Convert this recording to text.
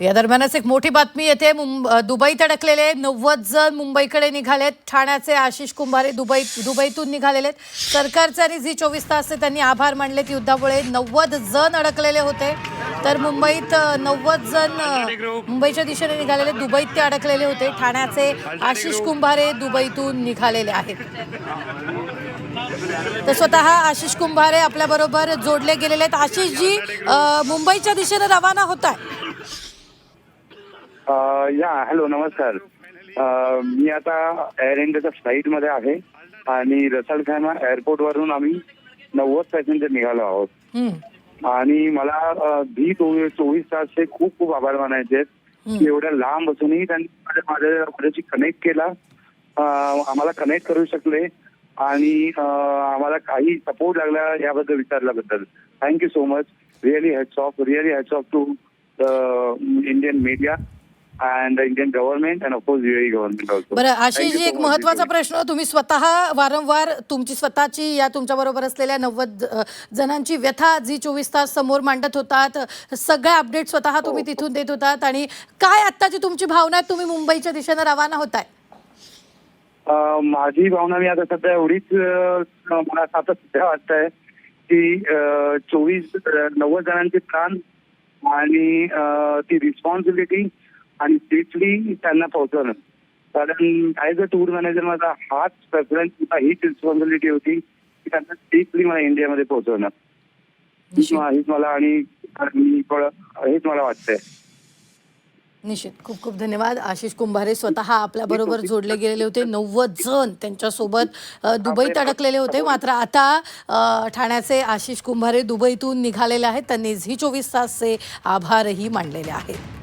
या दरम्यानच एक मोठी बातमी येते। दुबईत अडकलेले 90 जण मुंबईकडे निघालेत। ठाण्याचे आशिष कुंभारे दुबईतून निघालेले। सरकारचे आणि झी 24 तासचे त्यांनी आभार मानलेत। युद्धामुळे 90 जण अडकलेले होते, तर मुंबईत 90 जण मुंबईच्या दिशेने निघालेले, दुबईत ते अडकलेले होते। ठाण्याचे आशिष कुंभारे दुबईतून निघालेले आहेत। तर स्वतः आशिष कुंभारे आपल्याबरोबर जोडले गेलेले आहेत। आशिष जी, मुंबईच्या दिशेने रवाना होत आहे। हॅलो, नमस्कार। मी आता एअर इंडियाच्या फ्लाईटमध्ये आहे आणि रसलखाना एअरपोर्ट वरून आम्ही 90 पॅसेंजर निघालो आहोत आणि मला झी 24 तासचे खूप खूप आभार मानायचे आहेत। एवढ्या लांब असूनही त्यांनी माझ्याशी कनेक्ट केला, आम्हाला कनेक्ट करू शकले आणि आम्हाला काही सपोर्ट लागला याबद्दल विचारल्याबद्दल thank you so much. Really hats off to Indian media and Indian government and of course UAE government also. बरं आशिष जी, एक महत्त्वाचा प्रश्न, तुम्ही स्वतः वारंवार तुमची स्वतःची या तुमच्या बरोबर असलेल्या 90 जणांची व्यथा झी 24 तास समोर मांडत होतात, सगळे अपडेट स्वतः तुम्ही तिथून देत होतात, आणि काय आत्ताची तुमची भावना आहे? तुम्ही मुंबईच्या दिशेने रवाना होताय। माझी भावना मी आता सध्या एवढीच मला आता सध्या वाटतंय की 90 जणांचे प्राण आणि ती रिस्पॉन्सिबिलिटी आणि सेफली त्यांना पोहोचवणं, कारण ॲज अ टूर मॅनेजर माझा हाच प्रेफरन्स होता, हीच रिस्पॉन्सिबिलिटी होती की त्यांना सेफली मला इंडियामध्ये पोहोचवणं। हेच मला वाटतंय। निश्चित, खूप खूप धन्यवाद। आशिष कुंभारे स्वतः आपल्या बरोबर जोडले गेलेले होते। 90 जण त्यांच्यासोबत दुबईत अडकलेले होते, मात्र आता ठाण्याचे आशिष कुंभारे दुबईतून निघालेले आहेत। त्यांनी झी 24 तासचे आभारही मानलेले आहेत।